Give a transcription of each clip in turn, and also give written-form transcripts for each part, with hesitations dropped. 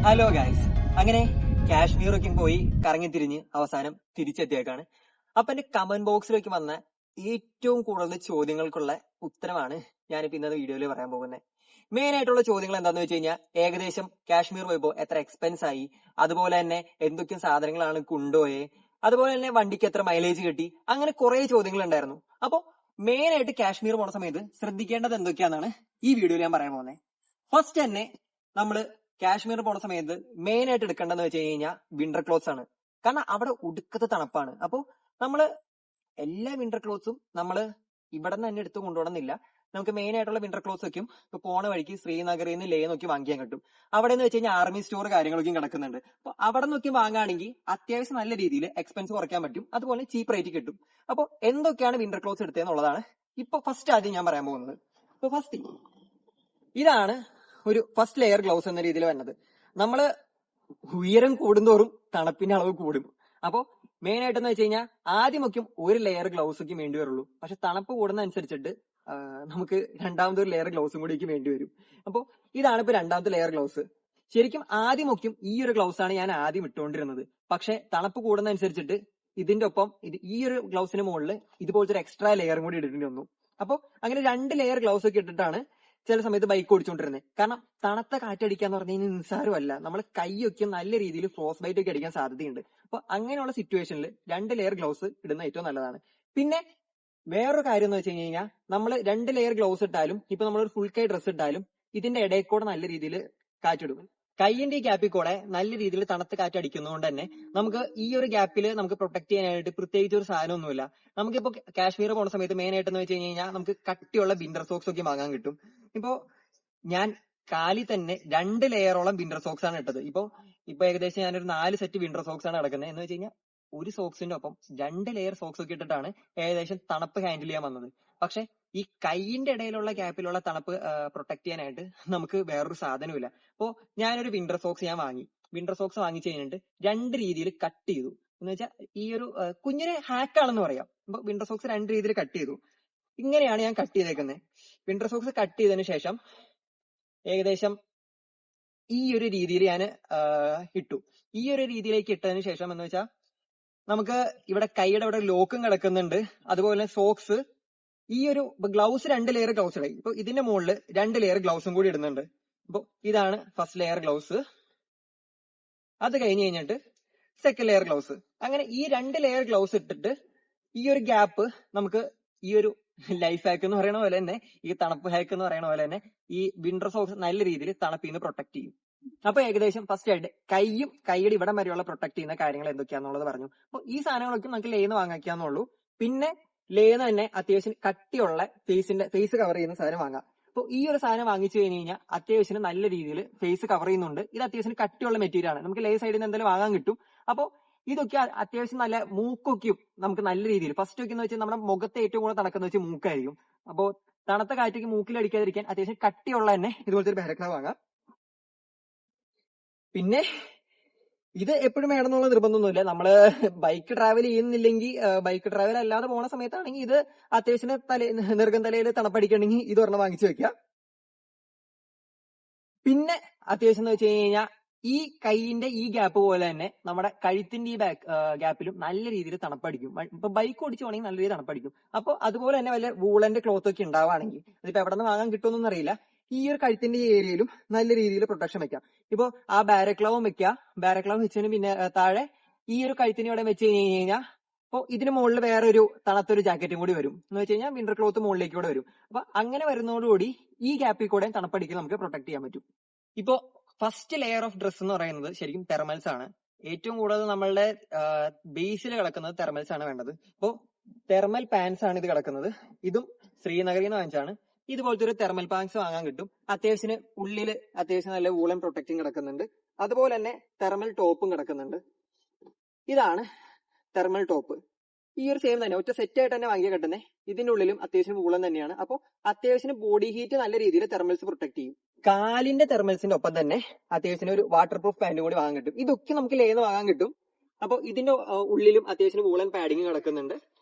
Hello guys, അങ്ങനെ കാശ്മീറൊക്കെ പോയി കറങ്ങിത്തിരിഞ്ഞ് അവസാനം തിരിച്ചെത്തിയേക്കാണ്. അപ്പൊ എന്റെ കമന്റ് ബോക്സിലേക്ക് വന്ന ഏറ്റവും കൂടുതൽ ചോദ്യങ്ങൾക്കുള്ള ഉത്തരമാണ് ഞാനിപ്പോ ഇന്നത്തെ വീഡിയോയിൽ പറയാൻ പോകുന്നത്. മെയിൻ ആയിട്ടുള്ള ചോദ്യങ്ങൾ എന്താന്ന് വെച്ച് കഴിഞ്ഞാൽ, ഏകദേശം കാശ്മീർ പോയപ്പോ എത്ര എക്സ്പെൻസ് ആയി, അതുപോലെ തന്നെ എന്തൊക്കെ സാധനങ്ങളാണ് കൊണ്ടുപോയേ, അതുപോലെ തന്നെ വണ്ടിക്ക് എത്ര മൈലേജ് കിട്ടി, അങ്ങനെ കുറെ ചോദ്യങ്ങൾ ഉണ്ടായിരുന്നു. അപ്പൊ മെയിൻ ആയിട്ട് കാശ്മീർ പോണ സമയത്ത് ശ്രദ്ധിക്കേണ്ടത് എന്തൊക്കെയാണെന്നാണ് ഈ വീഡിയോയിൽ ഞാൻ പറയാൻ പോകുന്നത്. ഫസ്റ്റ് തന്നെ നമ്മള് കാശ്മീർ പോണ സമയത്ത് മെയിൻ ആയിട്ട് എടുക്കേണ്ടതെന്ന് വെച്ച് കഴിഞ്ഞാൽ വിന്റർ ക്ലോത്ത്സ് ആണ്. കാരണം അവിടെ ഒടുക്കത്തെ തണുപ്പാണ്. അപ്പൊ നമ്മള് എല്ലാ വിന്റർ ക്ലോത്ത്സും നമ്മള് ഇവിടെ നിന്ന് തന്നെ എടുത്ത് കൊണ്ടുപോകണമെന്നില്ല. നമുക്ക് മെയിൻ ആയിട്ടുള്ള വിന്റർ ക്ലോത്ത്സ് ഒക്കെയും ഇപ്പൊ പോണ വഴിക്ക് ശ്രീനഗറിൽ നിന്ന് ലേ നോക്കി വാങ്ങിക്കാൻ കിട്ടും. അവിടെ എന്ന് വെച്ച് കഴിഞ്ഞാൽ ആർമി സ്റ്റോർ കാര്യങ്ങളൊക്കെയും കിടക്കുന്നുണ്ട്. അപ്പൊ അവിടെ നോക്കി വാങ്ങുകയാണെങ്കിൽ അത്യാവശ്യം നല്ല രീതിയിൽ എക്സ്പെൻസ് കുറയ്ക്കാൻ പറ്റും, അതുപോലെ ചീപ്പ് റേറ്റ് കിട്ടും. അപ്പൊ എന്തൊക്കെയാണ് വിന്റർ ക്ലോത്ത്സ് എടുത്തതെന്നുള്ളതാണ് ഇപ്പൊ ഫസ്റ്റ് ആദ്യം ഞാൻ പറയാൻ പോകുന്നത്. ഇപ്പൊ ഫസ്റ്റ് ഇതാണ് ഒരു ഫസ്റ്റ് ലെയർ ഗ്ലൗസ് എന്ന രീതിയിൽ വരുന്നത്. നമ്മള് ഉയരം കൂടുന്തോറും തണുപ്പിന്റെ അളവ് കൂടും. അപ്പോ മെയിൻ ആയിട്ടെന്ന് വെച്ച് കഴിഞ്ഞാൽ ആദ്യമൊക്കെ ഒരു ലെയർ ഗ്ലൗസ് ഒക്കെ വേണ്ടി വരുള്ളൂ. പക്ഷെ തണുപ്പ് കൂടുന്ന അനുസരിച്ചിട്ട് നമുക്ക് രണ്ടാമത്തെ ഒരു ലെയർ ഗ്ലൗസും കൂടി വേണ്ടി വരും. അപ്പോ ഇതാണ് ഇപ്പൊ രണ്ടാമത്തെ ലെയർ ഗ്ലൗസ്. ശരിക്കും ആദ്യമൊക്കെ ഈ ഒരു ഗ്ലൗസ് ആണ് ഞാൻ ആദ്യം ഇട്ടുകൊണ്ടിരുന്നത്. പക്ഷെ തണുപ്പ് കൂടുന്ന അനുസരിച്ചിട്ട് ഇതിന്റെ ഒപ്പം ഈ ഒരു ഗ്ലൗസിന് മുകളിൽ ഇതുപോലത്തെ ഒരു എക്സ്ട്രാ ലെയറും കൂടി ഇടേണ്ടി വന്നു. അപ്പൊ അങ്ങനെ 2 ലെയർ ഗ്ലൗസ് ഒക്കെ ഇട്ടിട്ടാണ് ചില സമയത്ത് ബൈക്ക് ഓടിച്ചുകൊണ്ടിരുന്നത്. കാരണം തണുത്ത കാറ്റടിക്കാന്ന് പറഞ്ഞു കഴിഞ്ഞാൽ നിസ്സാരമല്ല. നമ്മൾ കൈയൊക്കെ നല്ല രീതിയിൽ ഫ്രോസ്റ്റ് ബൈറ്റ് ഒക്കെ അടിക്കാൻ സാധ്യതയുണ്ട്. അപ്പൊ അങ്ങനെയുള്ള സിറ്റുവേഷനിൽ 2 ലെയർ ഗ്ലൗസ് ഇടുന്നത് ഏറ്റവും നല്ലതാണ്. പിന്നെ വേറൊരു കാര്യം എന്ന് വെച്ച് കഴിഞ്ഞാൽ, നമ്മൾ 2 ലെയർ ഗ്ലൗസ് ഇട്ടാലും ഇപ്പൊ നമ്മളൊരു ഫുൾ കൈ ഡ്രസ് ഇട്ടാലും ഇതിന്റെ ഇടയിൽ കൂടെ നല്ല രീതിയിൽ കാറ്റിടും. കൈയിന്റെ ഈ ഗ്യാപ്പിൽ കൂടെ നല്ല രീതിയിൽ തണുത്ത കാറ്റ് അടിക്കുന്നതുകൊണ്ട് തന്നെ നമുക്ക് ഈ ഒരു ഗ്യാപ്പിൽ നമുക്ക് പ്രൊട്ടക്ട് ചെയ്യാനായിട്ട് പ്രത്യേകിച്ച് ഒരു സാധനമൊന്നുമില്ല. നമുക്കിപ്പോ കാശ്മീർ പോണ സമയത്ത് മെയിൻ ആയിട്ടെന്ന് വെച്ച് കഴിഞ്ഞാൽ നമുക്ക് കട്ടിയുള്ള വിന്റർ സോക്സ് ഒക്കെ വാങ്ങാൻ കിട്ടും. ഇപ്പോ ഞാൻ കാലിൽ തന്നെ 2 ലെയറോളം വിന്റർ സോക്സ് ആണ് ഇട്ടത്. ഇപ്പൊ ഏകദേശം ഞാനൊരു 4 സെറ്റ് വിന്റർ സോക്സ് ആണ് കിടക്കുന്നത്. എന്ന് വെച്ച് കഴിഞ്ഞാൽ ഒരു സോക്സിന്റെ ഒപ്പം 2 ലെയർ സോക്സ് ഒക്കെ ഇട്ടിട്ടാണ് ഏകദേശം തണുപ്പ് ഹാൻഡിൽ ചെയ്യാൻ വന്നത്. പക്ഷെ ഈ കൈയിന്റെ ഇടയിലുള്ള ഗ്യാപ്പിലുള്ള തണുപ്പ് പ്രൊട്ടക്ട് ചെയ്യാനായിട്ട് നമുക്ക് വേറൊരു സാധനമില്ല. അപ്പോ ഞാനൊരു വിന്റർ സോക്സ് ഞാൻ വാങ്ങി. വിന്റർ സോക്സ് വാങ്ങിച്ചു കഴിഞ്ഞിട്ട് 2 രീതിയിൽ കട്ട് ചെയ്തു. എന്ന് വെച്ചാൽ ഈ ഒരു കുഞ്ഞൊരു ഹാക്കാണെന്ന് പറയാം. അപ്പൊ വിന്റർ സോക്സ് 2 രീതിയിൽ കട്ട് ചെയ്തു. ഇങ്ങനെയാണ് ഞാൻ കട്ട് ചെയ്തേക്കുന്നത്. വിന്റർ സോക്സ് കട്ട് ചെയ്തതിനു ശേഷം ഏകദേശം ഈ ഒരു രീതിയിൽ ഞാൻ ഇട്ടു. ഈ ഒരു രീതിയിലേക്ക് ഇട്ടതിന് ശേഷം എന്ന് വെച്ചാൽ നമുക്ക് ഇവിടെ കൈയുടെ ഇവിടെ ലോക്കും കിടക്കുന്നുണ്ട്. അതുപോലെ സോക്സ് ഈ ഒരു ഗ്ലൗസ് 2 ലെയർ ഗ്ലൗസ് ഇടായി. ഇപ്പൊ ഇതിന്റെ മുകളിൽ 2 ലെയർ ഗ്ലൗസും കൂടി ഇടുന്നുണ്ട്. അപ്പൊ ഇതാണ് ഫസ്റ്റ് ലെയർ ഗ്ലൗസ്. അത് കഴിഞ്ഞ് കഴിഞ്ഞിട്ട് സെക്കൻഡ് ലെയർ ഗ്ലൗസ്. അങ്ങനെ ഈ 2 ലെയർ ഗ്ലൗസ് ഇട്ടിട്ട് ഈ ഒരു ഗ്യാപ്പ് നമുക്ക് ഈ ഒരു ലൈഫ് ഹാക്ക് എന്ന് പറയുന്ന പോലെ തന്നെ, ഈ തണുപ്പ് ഹാക്ക് എന്ന് പറയുന്ന പോലെ തന്നെ ഈ വിന്റർ സോക്സ് നല്ല രീതിയിൽ തണുപ്പിൽ നിന്ന് പ്രൊട്ടക്ട് ചെയ്യും. അപ്പൊ ഏകദേശം ഫസ്റ്റ് ആയിട്ട് കൈയും കൈയുടെ ഇവിടം വരെയുള്ള പ്രൊട്ടക്ട് ചെയ്യുന്ന കാര്യങ്ങൾ എന്തൊക്കെയാന്നുള്ളത് പറഞ്ഞു. അപ്പൊ ഈ സാധനങ്ങളൊക്കെ നമുക്ക് ലേന്ന് വാങ്ങിക്കാന്നുള്ളൂ. പിന്നെ ലേന്ന് തന്നെ അത്യാവശ്യം കട്ടിയുള്ള ഫേസ് കവർ ചെയ്യുന്ന സാധനം വാങ്ങാം. അപ്പൊ ഈ ഒരു സാധനം വാങ്ങിച്ചു കഴിഞ്ഞ് കഴിഞ്ഞാൽ അത്യാവശ്യം നല്ല രീതിയിൽ ഫേസ് കവർ ചെയ്യുന്നുണ്ട്. ഇത് അത്യാവശ്യം കട്ടിയുള്ള മെറ്റീരിയൽ ആണ്. നമുക്ക് ലേ സൈഡിൽ നിന്ന് എന്തായാലും വാങ്ങാൻ കിട്ടും. അപ്പൊ ഇതൊക്കെ അത്യാവശ്യം നല്ല മൂക്കൊക്കെയും നമുക്ക് നല്ല രീതിയിൽ ഫസ്റ്റ് ഒക്കെ എന്ന് വെച്ചാൽ നമ്മുടെ മുഖത്തെ ഏറ്റവും കൂടുതൽ തണുക്കുന്ന വെച്ചാൽ മൂക്കായിരിക്കും. അപ്പോ തണുത്ത കാറ്റൊക്കെ മൂക്കിൽ അടിക്കാതിരിക്കാൻ അത്യാവശ്യം കട്ടിയുള്ള തന്നെ ഇതുപോലത്തെ ഒരു ബാരക്ലാവ് വാങ്ങാം. പിന്നെ ഇത് എപ്പോഴും വേണമെന്നുള്ള നിർബന്ധമൊന്നുമില്ല. നമ്മള് ബൈക്ക് ട്രാവൽ ചെയ്യുന്നില്ലെങ്കിൽ, ബൈക്ക് ട്രാവൽ അല്ലാതെ പോണ സമയത്താണെങ്കിൽ ഇത് അത്യാവശ്യം നെറുകം തലയിൽ തണുപ്പടിക്കണമെങ്കിൽ ഇത് ഒരെണ്ണം വാങ്ങിച്ചു വെക്കാം. പിന്നെ അത്യാവശ്യം എന്ന് വെച്ച് കഴിഞ്ഞാൽ ഈ കൈയിന്റെ ഈ ഗ്യാപ്പ് പോലെ തന്നെ നമ്മുടെ കഴുത്തിന്റെ ഈ ഗ്യാപ്പിലും നല്ല രീതിയിൽ തണുപ്പടിക്കും. ഇപ്പൊ ബൈക്ക് ഓടിച്ചു പോകണമെങ്കിൽ നല്ല രീതിയിൽ തണുപ്പടിക്കും. അപ്പൊ അതുപോലെ തന്നെ വല്ല വൂളന്റെ ക്ലോത്ത് ഒക്കെ ഉണ്ടാവുകയാണെങ്കിൽ, അതിപ്പോ എവിടെ നിന്ന് വാങ്ങാൻ കിട്ടുമെന്നൊന്നും അറിയില്ല, ഈ ഒരു കഴുത്തിന്റെ ഈ ഏരിയയിലും നല്ല രീതിയിൽ പ്രൊട്ടക്ഷൻ വെക്കാം. ഇപ്പൊ ആ ബാരക്ലാവും വെക്കാം. ബാരക്ലാവ് വെച്ചതിന് പിന്നെ താഴെ ഈ ഒരു കഴുത്തിന് ഇവിടെ വെച്ച് കഴിഞ്ഞ് കഴിഞ്ഞാൽ അപ്പൊ ഇതിന് മുകളിൽ വേറെ ഒരു തണുത്തൊരു ജാക്കറ്റും കൂടി വരും. എന്ന് വെച്ച് കഴിഞ്ഞാൽ വിന്റർ ക്ലോത്ത് മുകളിലേക്ക് കൂടെ വരും. അപ്പൊ അങ്ങനെ വരുന്നതോടുകൂടി ഈ ഗ്യാപ്പിൽ കൂടെ തണുപ്പടിക്കൽ നമുക്ക് പ്രൊട്ടക്ട് ചെയ്യാൻ പറ്റും. ഇപ്പോ ഫസ്റ്റ് ലെയർ ഓഫ് ഡ്രസ് എന്ന് പറയുന്നത് ശരിക്കും തെർമൽസ് ആണ്. ഏറ്റവും കൂടുതൽ നമ്മളുടെ ബേസിൽ കിടക്കുന്നത് തെർമൽസ് ആണ് വേണ്ടത്. ഇപ്പോ തെർമൽ പാൻസ് ആണ് ഇത് കിടക്കുന്നത്. ഇതും ശ്രീനഗറിൽ നിന്ന് വാങ്ങിച്ചാണ്. ഇതുപോലത്തെ ഒരു തെർമൽ പാൻസ് വാങ്ങാൻ കിട്ടും. അത്യാവശ്യത്തിന് ഉള്ളിൽ അത്യാവശ്യം നല്ല വൂളൻ പ്രൊട്ടക്റ്റിംഗ് കിടക്കുന്നുണ്ട്. അതുപോലെ തന്നെ തെർമൽ ടോപ്പും കിടക്കുന്നുണ്ട്. ഇതാണ് തെർമൽ ടോപ്പ്. ഈ ഒരു സെയിം തന്നെ ഒറ്റ സെറ്റ് ആയിട്ട് തന്നെ വാങ്ങിയാൽ കിട്ടുന്നത്. ഇതിന്റെ ഉള്ളിലും അത്യാവശ്യം വൂളൻ തന്നെയാണ്. അപ്പോൾ അത്യാവശ്യം ബോഡി ഹീറ്റ് നല്ല രീതിയിൽ തെർമൽസ് പ്രൊട്ടക്ട് ചെയ്യും. കാലിന്റെ തെർമൽസിന്റെ ഒപ്പം തന്നെ അത്യാവശ്യം ഒരു വാട്ടർ പ്രൂഫ് പാന്റ് കൂടി വാങ്ങാൻ കിട്ടും. ഇതൊക്കെ നമുക്ക് ലേന്ന് വാങ്ങാൻ കിട്ടും. അപ്പൊ ഇതിന്റെ ഉള്ളിലും അത്യാവശ്യം വൂളൻ പാഡിങ് കിടക്കുന്നുണ്ട്.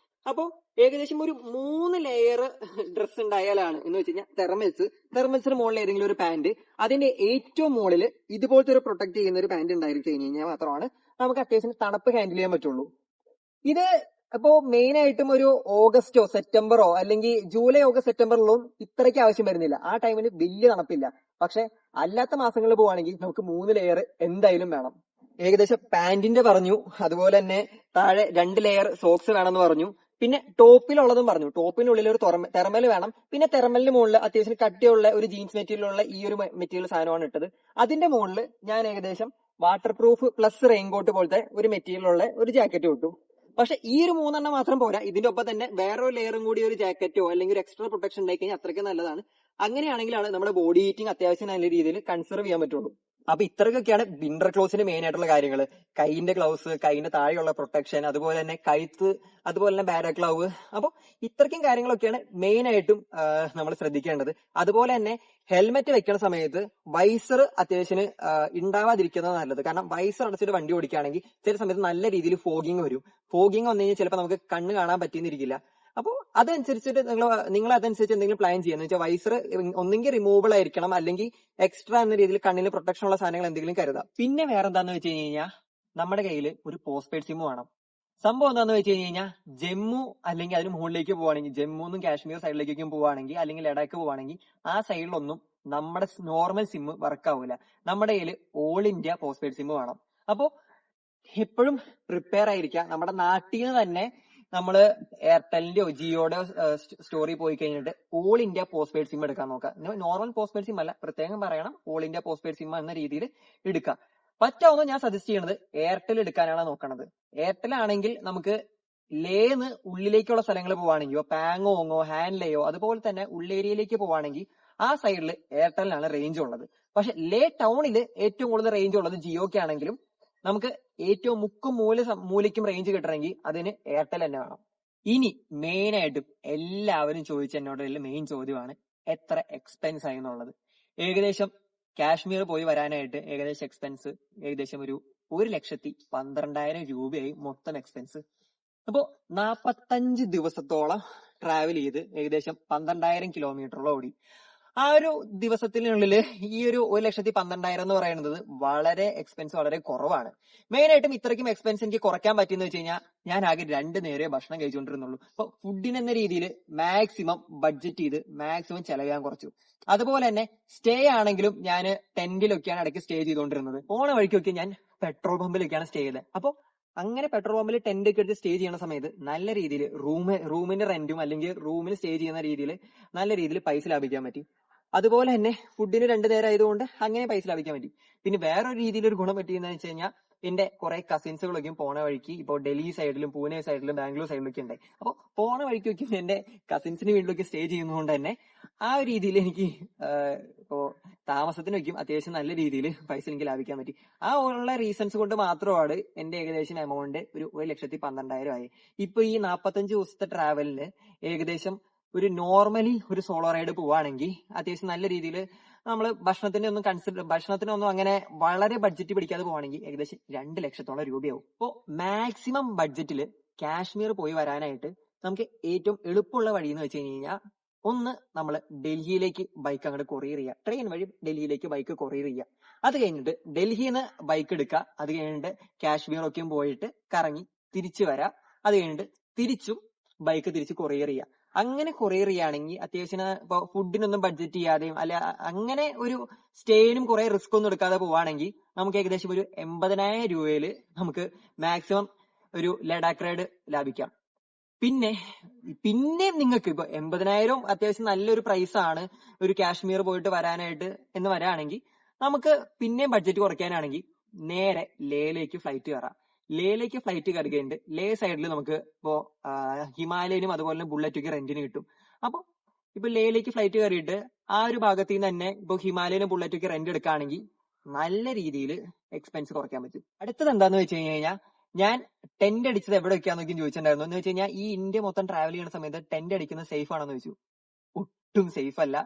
അപ്പൊ ഏകദേശം ഒരു 3 ലെയർ ഡ്രസ് ഉണ്ടായാലാണ് എന്ന് വെച്ച് കഴിഞ്ഞാൽ തെർമൽസിന് മുകളിൽ ഏതെങ്കിലും ഒരു പാന്റ്, അതിന്റെ ഏറ്റവും മുകളിൽ ഇതുപോലത്തെ ഒരു പ്രൊട്ടക്ട് ചെയ്യുന്ന ഒരു പാന്റ് ഉണ്ടായിരിക്കും കഴിഞ്ഞാൽ മാത്രമാണ് നമുക്ക് അത്യാവശ്യം തണുപ്പ് ഹാൻഡിൽ ചെയ്യാൻ പറ്റുള്ളൂ. ഇത് അപ്പോ മെയിൻ ആയിട്ടും ഒരു ഓഗസ്റ്റോ സെപ്റ്റംബറോ അല്ലെങ്കിൽ ജൂലൈ ഓഗസ്റ്റ് സെപ്റ്റംബറിലും ഇത്രയ്ക്ക് ആവശ്യം വരുന്നില്ല. ആ ടൈമിൽ വലിയ തണുപ്പില്ല. പക്ഷെ അല്ലാത്ത മാസങ്ങളിൽ പോവാണെങ്കിൽ നമുക്ക് 3 ലെയർ എന്തായാലും വേണം. ഏകദേശം പാന്റിന്റെ പറഞ്ഞു, അതുപോലെ തന്നെ താഴെ 2 ലെയർ സോക്സ് വേണമെന്ന് പറഞ്ഞു, പിന്നെ ടോപ്പിലുള്ളതും പറഞ്ഞു. ടോപ്പിനുള്ളിൽ ഒരു തെർമൽ വേണം, പിന്നെ തെർമലിന് മുകളിൽ അത്യാവശ്യം കട്ടിയുള്ള ഒരു ജീൻസ് മെറ്റീരിയലുള്ള ഈ ഒരു മെറ്റീരിയൽ സാധനമാണ് ഇട്ടത്. അതിന്റെ മുകളിൽ ഞാൻ ഏകദേശം വാട്ടർ പ്രൂഫ് പ്ലസ് റെയിൻകോട്ട് പോലത്തെ ഒരു മെറ്റീരിയലുള്ള ഒരു ജാക്കറ്റ് ഇട്ടു. പക്ഷെ ഈ ഒരു 3 മാത്രം പോരാ, ഇതിന്റെ ഒപ്പം തന്നെ വേറൊരു ലെയറും കൂടി ഒരു ജാക്കറ്റോ അല്ലെങ്കിൽ ഒരു എക്സ്ട്രാ പ്രൊട്ടക്ഷൻ ഉണ്ടായി കഴിഞ്ഞാൽ അത്രയ്ക്ക് നല്ലതാണ്. അങ്ങനെയാണെങ്കിലാണ് നമ്മുടെ ബോഡി ഹീറ്റിംഗ് അത്യാവശ്യം നല്ല രീതിയിൽ കൺസർവ് ചെയ്യാൻ പറ്റുള്ളൂ. അപ്പൊ ഇത്രയൊക്കെയാണ് വിന്റർ ക്ലോത്ത്സിന്റെ മെയിൻ ആയിട്ടുള്ള കാര്യങ്ങൾ. കൈയിന്റെ ഗ്ലൗസ്, കൈയിന്റെ താഴെയുള്ള പ്രൊട്ടക്ഷൻ, അതുപോലെ തന്നെ കഴുത്ത്, അതുപോലെ തന്നെ ബാരക്ലൗവ്. അപ്പൊ ഇത്രയ്ക്കും കാര്യങ്ങളൊക്കെയാണ് മെയിൻ ആയിട്ടും നമ്മൾ ശ്രദ്ധിക്കേണ്ടത്. അതുപോലെ തന്നെ ഹെൽമെറ്റ് വെക്കുന്ന സമയത്ത് വൈസർ അത്യാവശ്യം ഉണ്ടാവാതിരിക്കുന്നത് നല്ലത്. കാരണം വൈസർ അടച്ചിട്ട് വണ്ടി ഓടിക്കുകയാണെങ്കിൽ ചില സമയത്ത് നല്ല രീതിയിൽ ഫോഗിങ് വരും. ഫോഗിങ് വന്നു കഴിഞ്ഞാൽ ചിലപ്പോൾ നമുക്ക് കണ്ണ് കാണാൻ പറ്റിയെന്നിരിക്കില്ല. അപ്പോൾ അതനുസരിച്ചിട്ട് നിങ്ങൾ അതനുസരിച്ച് എന്തെങ്കിലും പ്ലാൻ ചെയ്യുക. എന്ന് വെച്ചാൽ വൈസർ ഒന്നെങ്കിൽ റിമൂവബിൾ ആയിരിക്കണം, അല്ലെങ്കിൽ എക്സ്ട്രാ എന്ന രീതിയിൽ കണ്ണിന് പ്രൊട്ടക്ഷൻ ഉള്ള സാധനങ്ങൾ എന്തെങ്കിലും കരുതാം. പിന്നെ വേറെ എന്താന്ന് വെച്ച് കഴിഞ്ഞാൽ നമ്മുടെ കയ്യിൽ ഒരു പോസ്റ്റ് പെയ്ഡ് സിം വേണം. സംഭവം എന്താന്ന് വെച്ച് കഴിഞ്ഞാൽ ജമ്മു അല്ലെങ്കിൽ അതിന് മുകളിലേക്ക് പോവാണെങ്കിൽ, ജമ്മുന്നും കാശ്മീർ സൈഡിലേക്കും പോവാണെങ്കിൽ, അല്ലെങ്കിൽ ലഡാക്ക് പോവാണെങ്കിൽ ആ സൈഡിലൊന്നും നമ്മുടെ നോർമൽ സിം വർക്ക് ആവില്ല. നമ്മുടെ കയ്യിൽ all India post paid SIM വേണം. അപ്പോ എപ്പോഴും പ്രിപ്പയർ ആയിരിക്കുക. നമ്മുടെ നാട്ടിൽ നിന്ന് തന്നെ നമ്മള് എയർടെലിന്റെയോ ജിയോയുടെയോ സ്റ്റോറിൽ പോയി കഴിഞ്ഞിട്ട് all India post paid SIM എടുക്കാൻ നോക്കുക. നോർമൽ പോസ്റ്റ് പെയ്ഡ് സിം അല്ല, പ്രത്യേകം പറയണം, all India post paid SIM എന്ന രീതിയിൽ എടുക്കുക. പറ്റാവുന്ന ഞാൻ സജസ്റ്റ് ചെയ്യണത് എയർടെൽ എടുക്കാനാണ് നോക്കണത്. എയർടെൽ ആണെങ്കിൽ നമുക്ക് ലേന്ന് ഉള്ളിലേക്കുള്ള സ്ഥലങ്ങൾ പോവാണെങ്കിൽ, പാങ്ങോങ്ങോ ഹാൻലെയോ അതുപോലെ തന്നെ ഉള്ളേരിയയിലേക്ക് പോവാണെങ്കിൽ ആ സൈഡിൽ എയർടെലിനാണ് റേഞ്ച് ഉള്ളത്. പക്ഷെ ലേ ടൗണിൽ ഏറ്റവും കൂടുതൽ റേഞ്ച് ഉള്ളത് ജിയോക്ക് ആണെങ്കിലും നമുക്ക് ഏറ്റവും മുക്കും മൂലയ്ക്കും റേഞ്ച് കിട്ടണമെങ്കിൽ അതിന് എയർടെൽ തന്നെ വേണം. ഇനി മെയിൻ ആയിട്ടും എല്ലാവരും ചോദിച്ച എന്നോടുള്ള മെയിൻ ചോദ്യമാണ് എത്ര എക്സ്പെൻസ് ആയി എന്നുള്ളത്. ഏകദേശം കാശ്മീർ പോയി വരാനായിട്ട് ഏകദേശം എക്സ്പെൻസ് ഏകദേശം ഒരു 1,12,000 രൂപയായി മൊത്തം എക്സ്പെൻസ്. അപ്പോ 45 ദിവസത്തോളം ട്രാവൽ ചെയ്ത് ഏകദേശം 12,000 കിലോമീറ്ററോളം ഓടി. ആ ഒരു ദിവസത്തിനുള്ളിൽ ഈ ഒരു 1,12,000 എന്ന് പറയുന്നത് വളരെ എക്സ്പെൻസ് വളരെ കുറവാണ്. മെയിൻ ആയിട്ടും ഇത്രയ്ക്കും എക്സ്പെൻസ് എനിക്ക് കുറയ്ക്കാൻ പറ്റിയെന്ന് വെച്ച് കഴിഞ്ഞാൽ ഞാൻ ആകെ 2 നേരം ഭക്ഷണം കഴിച്ചുകൊണ്ടിരുന്നുള്ളൂ. അപ്പൊ ഫുഡിന് എന്ന രീതിയിൽ മാക്സിമം ബഡ്ജറ്റ് ചെയ്ത് മാക്സിമം ചെലവ് ഞാൻ കുറച്ചു. അതുപോലെ തന്നെ സ്റ്റേ ആണെങ്കിലും ഞാൻ ടെന്റിലൊക്കെയാണ് ഇടയ്ക്ക് സ്റ്റേ ചെയ്തുകൊണ്ടിരുന്നത്. പോണ വഴിക്കൊക്കെ ഞാൻ പെട്രോൾ പമ്പിലൊക്കെയാണ് സ്റ്റേ ചെയ്തത്. അപ്പൊ അങ്ങനെ പെട്രോൾ പമ്പിൽ ടെന്റ് ഒക്കെ എടുത്ത് സ്റ്റേ ചെയ്യുന്ന സമയത്ത് നല്ല രീതിയിൽ റൂമിന്റെ റെന്റും അല്ലെങ്കിൽ റൂമിൽ സ്റ്റേ ചെയ്യുന്ന രീതിയിൽ നല്ല രീതിയിൽ പൈസ ലാഭിക്കാൻ പറ്റി. അതുപോലെ തന്നെ ഫുഡിന് 2 നേരം ആയതുകൊണ്ട് അങ്ങനെ പൈസ ലാഭിക്കാൻ പറ്റി. പിന്നെ വേറൊരു രീതിയിൽ ഒരു ഗുണം പറ്റിയെന്ന് വെച്ച് കഴിഞ്ഞാൽ എന്റെ കുറെ കസിൻസുകളൊക്കെയും പോണ വഴിക്ക് ഇപ്പോൾ ഡൽഹി സൈഡിലും പൂനെ സൈഡിലും ബാംഗ്ലൂർ സൈഡിലൊക്കെ ഉണ്ടായി. അപ്പോൾ പോണ വഴിക്കൊക്കെ എന്റെ കസിൻസിന് വീട്ടിലൊക്കെ സ്റ്റേ ചെയ്യുന്നതുകൊണ്ട് തന്നെ ആ ഒരു രീതിയിൽ എനിക്ക് ഇപ്പോ താമസത്തിനൊക്കെയും അത്യാവശ്യം നല്ല രീതിയിൽ പൈസ എനിക്ക് ലാഭിക്കാൻ പറ്റി. ആ ഉള്ള റീസൺസ് കൊണ്ട് മാത്രമാണ് എന്റെ ഏകദേശം എമൗണ്ട് ഒരു 1,12,000 ആയി. ഇപ്പൊ ഈ 45 ദിവസത്തെ ട്രാവലിന് ഏകദേശം ഒരു നോർമലി ഒരു സോളോ റൈഡ് പോവാണെങ്കിൽ അത്യാവശ്യം നല്ല രീതിയിൽ നമ്മൾ ഭക്ഷണത്തിനൊന്നും അങ്ങനെ വളരെ ബഡ്ജറ്റ് പിടിക്കാതെ പോവാണെങ്കിൽ ഏകദേശം 2 ലക്ഷത്തോളം രൂപയാവും. അപ്പോ മാക്സിമം ബഡ്ജറ്റിൽ കാശ്മീർ പോയി വരാനായിട്ട് നമുക്ക് ഏറ്റവും എളുപ്പമുള്ള വഴി എന്ന് വെച്ച് കഴിഞ്ഞാൽ, ഒന്ന് നമ്മൾ ഡൽഹിയിലേക്ക് ബൈക്ക് അങ്ങോട്ട് കൊറിയർ ചെയ്യുക. ട്രെയിൻ വഴി ഡൽഹിയിലേക്ക് ബൈക്ക് കൊറിയർ ചെയ്യുക. അത് കഴിഞ്ഞിട്ട് ഡൽഹിയിൽ നിന്ന് ബൈക്ക് എടുക്കുക. അത് കഴിഞ്ഞിട്ട് കാശ്മീറൊക്കെയും പോയിട്ട് കറങ്ങി തിരിച്ചു വരാം. അത് കഴിഞ്ഞിട്ട് തിരിച്ചും ബൈക്ക് തിരിച്ച് കൊറിയർ ചെയ്യുക. അങ്ങനെ കൊറിയർ ചെയ്യുകയാണെങ്കിൽ അത്യാവശ്യം ഇപ്പൊ ഫുഡിനൊന്നും ബഡ്ജറ്റ് ചെയ്യാതെയും അല്ല അങ്ങനെ ഒരു സ്റ്റേയിനും കുറെ റിസ്ക് ഒന്നും എടുക്കാതെ പോവാണെങ്കിൽ നമുക്ക് ഏകദേശം ഒരു 80,000 രൂപയിൽ നമുക്ക് മാക്സിമം ഒരു ലഡാക്ക് റൈഡ് ലാഭിക്കാം. പിന്നെ നിങ്ങൾക്ക് ഇപ്പൊ 80,000 അത്യാവശ്യം നല്ലൊരു പ്രൈസ് ആണ് ഒരു കാശ്മീർ പോയിട്ട് വരാനായിട്ട് എന്ന് വരാണെങ്കിൽ നമുക്ക് പിന്നെയും ബഡ്ജറ്റ് കുറയ്ക്കാനാണെങ്കിൽ നേരെ ലേയിലേക്ക് ഫ്ലൈറ്റ് കയറാം. ലേയിലേക്ക് ഫ്ലൈറ്റ് കയറിയിട്ട് ലേ സൈഡിൽ നമുക്ക് ഇപ്പോ ഹിമാലയനും അതുപോലെ തന്നെ ബുള്ളറ്റൊക്കെ റെന്റിന് കിട്ടും. അപ്പൊ ഇപ്പൊ ലേയിലേക്ക് ഫ്ലൈറ്റ് കയറിയിട്ട് ആ ഒരു ഭാഗത്ത് നിന്ന് തന്നെ ഇപ്പൊ ഹിമാലയനും ബുള്ളറ്റൊക്കെ റെന്റ് എടുക്കുകയാണെങ്കിൽ നല്ല രീതിയിൽ എക്സ്പെൻസ് കുറയ്ക്കാൻ പറ്റും. അടുത്തത് എന്താന്ന് വെച്ച് കഴിഞ്ഞാൽ ഞാൻ ടെന്റ് അടിച്ചത് എവിടെ വെക്കാന്നൊക്കെ ചോദിച്ചിട്ടുണ്ടായിരുന്നു. എന്ന് വെച്ച് കഴിഞ്ഞാൽ ഈ ഇന്ത്യ മൊത്തം ട്രാവൽ ചെയ്യുന്ന സമയത്ത് ടെന്റ് അടിക്കുന്നത് സേഫ് ആണെന്ന് ചോദിച്ചു. ഒട്ടും സേഫ് അല്ല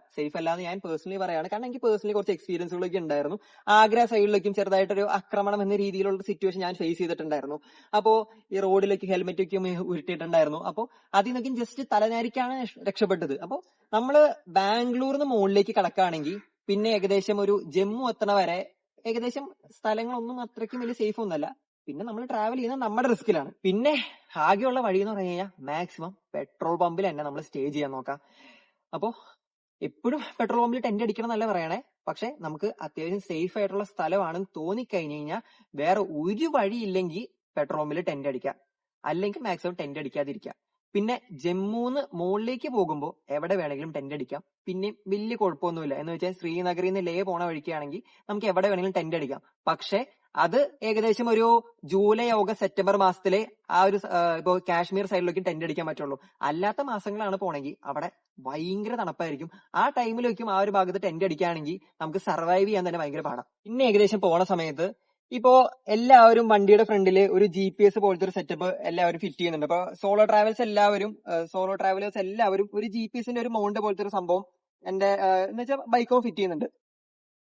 എന്ന് ഞാൻ പേഴ്സണലി പറയാണ്. കാരണം എനിക്ക് പേഴ്സണലി കുറച്ച് എക്സ്പീരിയൻസുകളൊക്കെ ഉണ്ടായിരുന്നു. ആഗ്ര സൈഡിലേക്കും ചെറുതായിട്ടൊരു ആക്രമണം എന്ന രീതിയിലുള്ള സിറ്റുവേഷൻ ഞാൻ ഫേസ് ചെയ്തിട്ടുണ്ടായിരുന്നു. അപ്പോ ഈ റോഡിലേക്ക് ഹെൽമെറ്റ് ഒക്കെ ഉരുട്ടിയിട്ടുണ്ടായിരുന്നു. അപ്പോ അതിൽ നിന്നൊക്കെ ജസ്റ്റ് തലനാരിക്കാണ് രക്ഷപ്പെട്ടത്. അപ്പോ നമ്മള് ബാംഗ്ലൂരിന്ന് മുകളിലേക്ക് കടക്കുകയാണെങ്കിൽ പിന്നെ ഏകദേശം ഒരു ജമ്മു എത്തണ വരെ ഏകദേശം സ്ഥലങ്ങളൊന്നും അത്രയ്ക്കും വലിയ സേഫ് ഒന്നല്ല. പിന്നെ നമ്മൾ ട്രാവൽ ചെയ്യുന്നത് നമ്മുടെ റിസ്കിലാണ്. പിന്നെ ആകെയുള്ള വഴി എന്ന് പറഞ്ഞു കഴിഞ്ഞാൽ മാക്സിമം പെട്രോൾ പമ്പിൽ തന്നെ നമ്മൾ സ്റ്റേ ചെയ്യാൻ നോക്കാം. അപ്പോ എപ്പോഴും പെട്രോൾ പമ്പിൽ ടെന്റ് അടിക്കണം എന്നല്ല പറയണേ, പക്ഷെ നമുക്ക് അത്യാവശ്യം സേഫ് ആയിട്ടുള്ള സ്ഥലമാണെന്ന് തോന്നിക്കഴിഞ്ഞു കഴിഞ്ഞാൽ വേറെ ഒരു വഴിയില്ലെങ്കിൽ പെട്രോൾ പമ്പിൽ ടെന്റ് അടിക്കാം, അല്ലെങ്കിൽ മാക്സിമം ടെന്റ് അടിക്കാതിരിക്കാം. പിന്നെ ജമ്മുന്ന് മുകളിലേക്ക് പോകുമ്പോൾ എവിടെ വേണമെങ്കിലും ടെന്റ് അടിക്കാം. പിന്നെ വലിയ കുഴപ്പമൊന്നുമില്ല. എന്ന് വെച്ചാൽ ശ്രീനഗറിൽ നിന്ന് ലേ പോണ വഴിക്കാണെങ്കിൽ നമുക്ക് എവിടെ വേണമെങ്കിലും ടെന്റ് അടിക്കാം. പക്ഷെ അത് ഏകദേശം ഒരു ജൂലൈ ഓഗസ്റ്റ് സെപ്റ്റംബർ മാസത്തിലെ ആ ഒരു ഇപ്പോ കാശ്മീർ സൈഡിലേക്ക് ടെന്റ് അടിക്കാൻ പറ്റുള്ളൂ. അല്ലാത്ത മാസങ്ങളാണ് പോണെങ്കിൽ അവിടെ ഭയങ്കര തണുപ്പായിരിക്കും. ആ ടൈമിലേക്കും ആ ഒരു ഭാഗത്ത് ടെന്റ് അടിക്കുകയാണെങ്കിൽ നമുക്ക് സർവൈവ് ചെയ്യാൻ തന്നെ ഭയങ്കര പാടാണ്. പിന്നെ ഏകദേശം പോണ സമയത്ത് ഇപ്പോ എല്ലാവരും വണ്ടിയുടെ ഫ്രണ്ടില് ഒരു GPS പോലത്തെ ഒരു സെറ്റപ്പ് എല്ലാവരും ഫിറ്റ് ചെയ്യുന്നുണ്ട്. അപ്പൊ സോളോ ട്രാവലേഴ്സ് എല്ലാവരും ഒരു GPS ഒരു മൗണ്ട് പോലത്തെ ഒരു സംഭവം എന്റെ എന്ന് വെച്ചാൽ ബൈക്കും ഫിറ്റ് ചെയ്യുന്നുണ്ട്.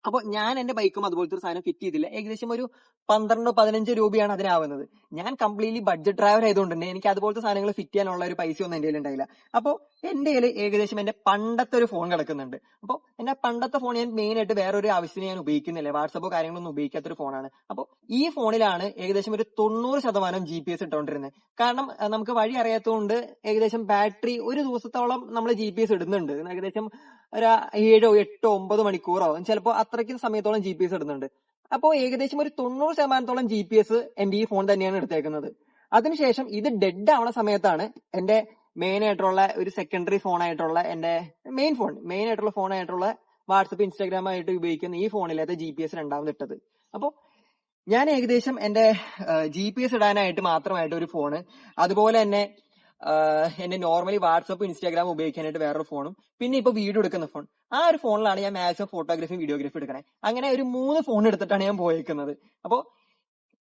അപ്പൊ ഞാൻ എന്റെ ബൈക്കും അതുപോലത്തെ ഒരു സാധനം ഫിറ്റ് ചെയ്തില്ല. ഏകദേശം ഒരു 12-15 രൂപയാണ് അതിനാവുന്നത്. ഞാൻ കംപ്ലീറ്റ്ലി ബഡ്ജറ്റ് ഡ്രൈവർ ആയതുകൊണ്ട് തന്നെ എനിക്ക് അതുപോലത്തെ സാധനങ്ങൾ ഫിറ്റ് ചെയ്യാനുള്ള ഒരു പൈസ ഒന്നും എന്റെ കയ്യിൽ ഉണ്ടായില്ല. അപ്പൊ എന്റെ കയ്യിൽ ഏകദേശം എന്റെ പണ്ടത്തെ ഒരു ഫോൺ കിടക്കുന്നുണ്ട്. അപ്പൊ എന്റെ പണ്ടത്തെ ഫോൺ ഞാൻ മെയിൻ ആയിട്ട് വേറൊരു ആവശ്യത്തിന് ഞാൻ ഉപയോഗിക്കുന്നില്ല. വാട്സപ്പോ കാര്യങ്ങളൊന്നും ഉപയോഗിക്കാത്തൊരു ഫോണാണ്. അപ്പൊ ഈ ഫോണിലാണ് ഏകദേശം ഒരു 90% GPS ഇട്ടുകൊണ്ടിരുന്നത്. കാരണം നമുക്ക് വഴി അറിയാത്തതുകൊണ്ട് ഏകദേശം ബാറ്ററി ഒരു ദിവസത്തോളം നമ്മൾ GPS ഇടുന്നുണ്ട്. ഏകദേശം ഒരു 7-8-9 മണിക്കൂറോ ചിലപ്പോ അത്രയ്ക്കും സമയത്തോളം GPS ഇടുന്നുണ്ട്. അപ്പോ ഏകദേശം ഒരു 90% GPS എന്റെ ഈ ഫോൺ തന്നെയാണ് എടുത്തേക്കുന്നത്. അതിനുശേഷം ഇത് ഡെഡ് ആവണ സമയത്താണ് എന്റെ മെയിൻ ആയിട്ടുള്ള ഒരു സെക്കൻഡറി ഫോൺ ആയിട്ടുള്ള എന്റെ മെയിൻ ആയിട്ടുള്ള ഫോൺ ആയിട്ടുള്ള വാട്സപ്പ് ഇൻസ്റ്റാഗ്രാം ആയിട്ട് ഉപയോഗിക്കുന്ന ഈ ഫോണിലത്തെ GPS രണ്ടാമത് ഇട്ടത്. അപ്പോ ഞാൻ ഏകദേശം എന്റെ GPS ഇടാനായിട്ട് മാത്രമായിട്ട് ഒരു ഫോണ്, അതുപോലെ തന്നെ എന്റെ നോർമലി വാട്സപ്പ് ഇൻസ്റ്റാഗ്രാം ഉപയോഗിക്കാനായിട്ട് വേറൊരു ഫോണും, പിന്നെ ഇപ്പൊ വീഡിയോ എടുക്കുന്ന ഫോൺ, ആ ഒരു ഫോണിലാണ് ഞാൻ മാക്സിമം ഫോട്ടോഗ്രാഫി വീഡിയോഗ്രാഫി എടുക്കണേ. അങ്ങനെ ഒരു 3 ഫോൺ എടുത്തിട്ടാണ് ഞാൻ പോയേക്കുന്നത്. അപ്പോ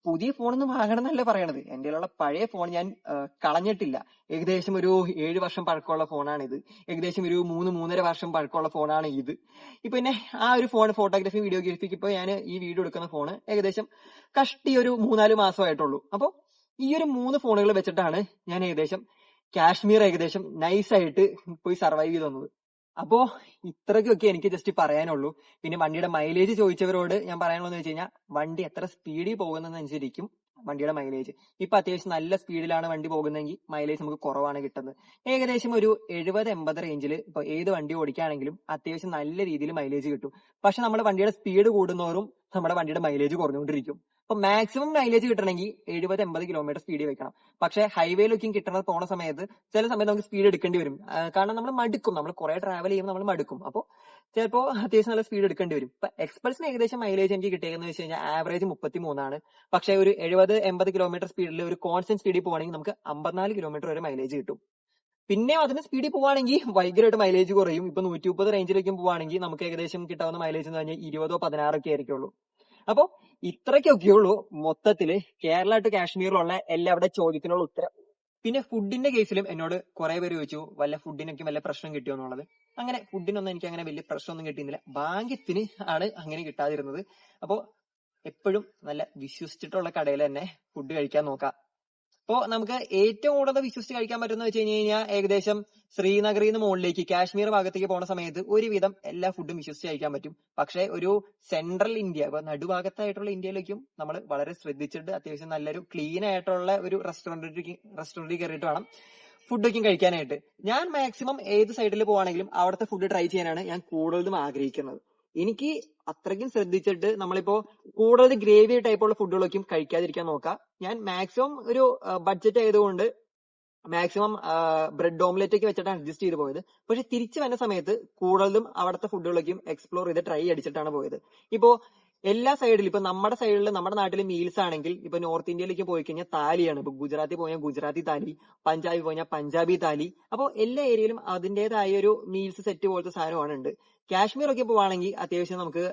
പുതിയ ഫോണൊന്നും വാങ്ങണം എന്നല്ല പറയണത്. എന്റെ കയ്യിലുള്ള പഴയ ഫോൺ ഞാൻ കളഞ്ഞിട്ടില്ല. ഏകദേശം ഒരു 7 വർഷം പഴക്കമുള്ള ഫോണാണ് ഇത്. ഏകദേശം ഒരു 3-3.5 വർഷം പഴക്കമുള്ള ഫോണാണ് ഇത്. ഇപ്പൊ പിന്നെ ആ ഒരു ഫോൺ ഫോട്ടോഗ്രാഫി വീഡിയോഗ്രാഫിക്ക് ഇപ്പൊ ഞാൻ ഈ വീഡിയോ എടുക്കുന്ന ഫോണ് ഏകദേശം കഷ്ടി ഒരു 3-4 മാസമായിട്ടുള്ളൂ. അപ്പൊ ഈ ഒരു 3 ഫോണുകൾ വെച്ചിട്ടാണ് ഞാൻ ഏകദേശം കാശ്മീർ ഏകദേശം നൈസായിട്ട് പോയി സർവൈവ് ചെയ്ത് വന്നത്. അപ്പോ ഇത്രയ്ക്കൊക്കെ എനിക്ക് ജസ്റ്റ് പറയാനുള്ളൂ. പിന്നെ വണ്ടിയുടെ മൈലേജ് ചോദിച്ചവരോട് ഞാൻ പറയാനുള്ളതെന്ന് വെച്ച് കഴിഞ്ഞാൽ വണ്ടി എത്ര സ്പീഡിൽ പോകുന്നതനുസരിക്കും വണ്ടിയുടെ മൈലേജ്. ഇപ്പൊ അത്യാവശ്യം നല്ല സ്പീഡിലാണ് വണ്ടി പോകുന്നതെങ്കിൽ മൈലേജ് നമുക്ക് കുറവാണ് കിട്ടുന്നത്. ഏകദേശം ഒരു 70-80 റേഞ്ചിൽ ഇപ്പൊ ഏത് വണ്ടി ഓടിക്കുകയാണെങ്കിലും അത്യാവശ്യം നല്ല രീതിയിൽ മൈലേജ് കിട്ടും. പക്ഷെ നമ്മുടെ വണ്ടിയുടെ സ്പീഡ് കൂടുന്നതോറും നമ്മുടെ വണ്ടിയുടെ മൈലേജ് കുറഞ്ഞുകൊണ്ടിരിക്കും. അപ്പൊ മാക്സിമം മൈലേജ് കിട്ടണമെങ്കിൽ 70-80 കിലോമീറ്റർ സ്പീഡിൽ വെക്കണം. പക്ഷെ ഹൈവേയിലൊക്കെ കിട്ടണത് പോണ സമയത്ത് ചില സമയത്ത് നമുക്ക് സ്പീഡ് എടുക്കേണ്ടി വരും. കാരണം നമ്മൾ മടുക്കും, നമ്മൾ കുറെ ട്രാവൽ ചെയ്യുമ്പോൾ നമ്മൾ മടുക്കും. അപ്പോൾ ചിലപ്പോ അത്യാവശ്യം നല്ല സ്പീഡ് എടുക്കേണ്ടി വരും. ഇപ്പൊ എക്സ്പ്രസിന് ഏകദേശം മൈലേജ് എനിക്ക് കിട്ടിയെന്ന് വെച്ച് കഴിഞ്ഞാൽ ആവറേജ് 33 പക്ഷെ ഒരു 70-80 കിലോമീറ്റർ സ്പീഡിൽ ഒരു കോൺസ്റ്റന്റ് സ്പീഡിൽ പോവാണെങ്കിൽ നമുക്ക് 54 കിലോമീറ്റർ വരെ മൈലേജ് കിട്ടും. പിന്നെ അതിന് സ്പീഡിൽ പോവാണെങ്കിൽ ഭയങ്കരമായിട്ട് മൈലേജ് കുറയും. ഇപ്പൊ 130 റേഞ്ചിലേക്കും പോവാണെങ്കിൽ നമുക്ക് ഏകദേശം കിട്ടാവുന്ന മൈലേജ് എന്ന് പറഞ്ഞാൽ 20-16 ആയിരിക്കുള്ളൂ. അപ്പൊ ഇത്രയ്ക്കൊക്കെയുള്ളൂ മൊത്തത്തില് കേരള ടു കാശ്മീരിലുള്ള എല്ലാവരുടെ ചോദ്യത്തിനുള്ള ഉത്തരം. പിന്നെ ഫുഡിന്റെ കേസിലും എന്നോട് കുറെ പേര് ചോദിച്ചു വല്ല ഫുഡിനൊക്കെ വല്ല പ്രശ്നം കിട്ടിയോ എന്നുള്ളത്. അങ്ങനെ ഫുഡിനൊന്നും എനിക്ക് അങ്ങനെ വലിയ പ്രശ്നമൊന്നും കിട്ടിയിരുന്നില്ല. ഭാഗ്യത്തിന് ആണ് അങ്ങനെ കിട്ടാതിരുന്നത്. അപ്പോ എപ്പോഴും നല്ല വിശ്വസിച്ചിട്ടുള്ള കടയിൽ തന്നെ ഫുഡ് കഴിക്കാൻ നോക്കാം. അപ്പോ നമുക്ക് ഏറ്റവും കൂടുതൽ വിശ്വസിച്ച് കഴിക്കാൻ പറ്റുന്ന വെച്ച് കഴിഞ്ഞാൽ ഏകദേശം ശ്രീനഗറിൽ നിന്ന് മുകളിലേക്ക് കാശ്മീർ ഭാഗത്തേക്ക് പോണ സമയത്ത് ഒരുവിധം എല്ലാ ഫുഡും വിശ്വസിച്ച് കഴിക്കാൻ പറ്റും. പക്ഷെ ഒരു സെൻട്രൽ ഇന്ത്യ, ഇപ്പൊ നടുഭാഗത്തായിട്ടുള്ള ഇന്ത്യയിലേക്കും നമ്മൾ വളരെ ശ്രദ്ധിച്ചിട്ട് അത്യാവശ്യം നല്ലൊരു ക്ലീൻ ആയിട്ടുള്ള ഒരു റെസ്റ്റോറന്റിൽ കയറിയിട്ട് വേണം ഫുഡൊക്കെ കഴിക്കാനായിട്ട്. ഞാൻ മാക്സിമം ഏത് സൈഡിൽ പോവാണെങ്കിലും അവിടുത്തെ ഫുഡ് ട്രൈ ചെയ്യാനാണ് ഞാൻ കൂടുതലും ആഗ്രഹിക്കുന്നത്. എനിക്ക് അത്രയ്ക്കും ശ്രദ്ധിച്ചിട്ട് നമ്മളിപ്പോ കൂടുതൽ ഗ്രേവി ടൈപ്പുള്ള ഫുഡുകളൊക്കെയും കഴിക്കാതിരിക്കാൻ നോക്കാം. ഞാൻ മാക്സിമം ഒരു ബഡ്ജറ്റ് ആയതുകൊണ്ട് മാക്സിമം ബ്രെഡ് ഓംലെറ്റ് ഒക്കെ വെച്ചിട്ടാണ് അഡ്ജസ്റ്റ് ചെയ്ത് പോയത്. പക്ഷെ തിരിച്ചു വരുന്ന സമയത്ത് കൂടുതലും അവിടുത്തെ ഫുഡുകളൊക്കെയും എക്സ്പ്ലോർ ചെയ്ത് ട്രൈ അടിച്ചിട്ടാണ് പോയത്. ഇപ്പോ എല്ലാ സൈഡിലും ഇപ്പൊ നമ്മുടെ സൈഡിൽ നമ്മുടെ നാട്ടിലെ മീൽസ് ആണെങ്കിൽ ഇപ്പൊ നോർത്ത് ഇന്ത്യയിലേക്ക് പോയി കഴിഞ്ഞാൽ താലിയാണ്. ഇപ്പൊ ഗുജറാത്തിൽ പോയാൽ ഗുജറാത്തി താലി, പഞ്ചാബിൽ പോയാൽ പഞ്ചാബി താലി. അപ്പോൾ എല്ലാ ഏരിയയിലും അതിന്റേതായ ഒരു മീൽസ് സെറ്റ് പോലത്തെ സാധനമാണ് ഉണ്ട്. കാശ്മീർ ഒക്കെ പോവാണെങ്കിൽ അത്യാവശ്യം നമുക്ക്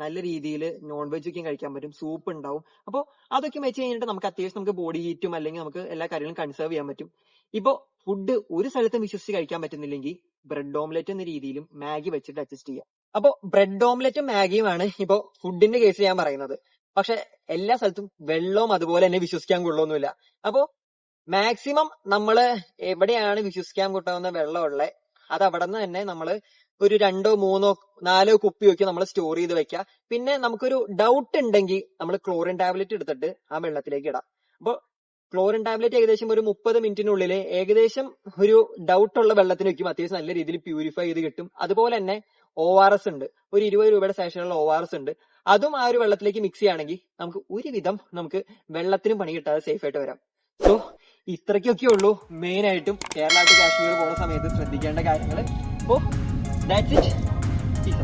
നല്ല രീതിയിൽ നോൺ വെജ് ഒക്കെ കഴിക്കാൻ പറ്റും. സൂപ്പ് ഉണ്ടാവും. അപ്പോൾ അതൊക്കെ വെച്ച് കഴിഞ്ഞിട്ട് നമുക്ക് അത്യാവശ്യം നമുക്ക് ബോഡി ഹീറ്റും അല്ലെങ്കിൽ നമുക്ക് എല്ലാ കാര്യങ്ങളും കൺസേർവ് ചെയ്യാൻ പറ്റും. ഇപ്പൊ ഫുഡ് ഒരു സ്ഥലത്തും വിശ്വസിച്ച് കഴിക്കാൻ പറ്റുന്നില്ലെങ്കിൽ ബ്രെഡ് ഓംലെറ്റ് എന്ന രീതിയിലും മാഗി വെച്ചിട്ട് അഡ്ജസ്റ്റ് ചെയ്യാം. അപ്പൊ ബ്രെഡ് ഓംലെറ്റും മാഗിയുമാണ് ഇപ്പൊ ഫുഡിന്റെ കേസിൽ ഞാൻ പറയുന്നത്. പക്ഷെ എല്ലാ സ്ഥലത്തും വെള്ളവും അതുപോലെ തന്നെ വിശ്വസിക്കാൻ കൊള്ളൊന്നുമില്ല. അപ്പൊ മാക്സിമം നമ്മള് എവിടെയാണ് വിശ്വസിക്കാൻ കൊട്ടാവുന്ന വെള്ളമുള്ള അത് അവിടെ നിന്ന് തന്നെ നമ്മള് ഒരു 2, 3, 4 കുപ്പി ഒക്കെ നമ്മൾ സ്റ്റോർ ചെയ്ത് വെക്കുക. പിന്നെ നമുക്കൊരു ഡൗട്ട് ഉണ്ടെങ്കിൽ നമ്മൾ ക്ലോറിൻ ടാബ്ലറ്റ് എടുത്തിട്ട് ആ വെള്ളത്തിലേക്ക് ഇടാം. അപ്പൊ ക്ലോറിൻ ടാബ്ലറ്റ് ഏകദേശം ഒരു 30 മിനിറ്റിനുള്ളിൽ ഏകദേശം ഒരു ഡൗട്ട് ഉള്ള വെള്ളത്തിന് വെക്കും അത്യാവശ്യം നല്ല രീതിയിൽ പ്യൂരിഫൈ ചെയ്ത് കിട്ടും. അതുപോലെ തന്നെ ORS ഉണ്ട്, ഒരു 20 രൂപയുടെ സെഷനുള്ള ORS ഉണ്ട്. അതും ആ ഒരു വെള്ളത്തിലേക്ക് മിക്സ് ചെയ്യുകയാണെങ്കിൽ നമുക്ക് ഒരുവിധം നമുക്ക് വെള്ളത്തിനും പണി കിട്ടാതെ സേഫ് ആയിട്ട് വരാം. സോ ഇത്രയ്ക്കൊക്കെ ഉള്ളൂ മെയിൻ ആയിട്ടും കേരള ടു കാശ്മീർ പോകുന്ന സമയത്ത് ശ്രദ്ധിക്കേണ്ട കാര്യങ്ങൾ. അപ്പോ ദാറ്റ്സ് ഇറ്റ്.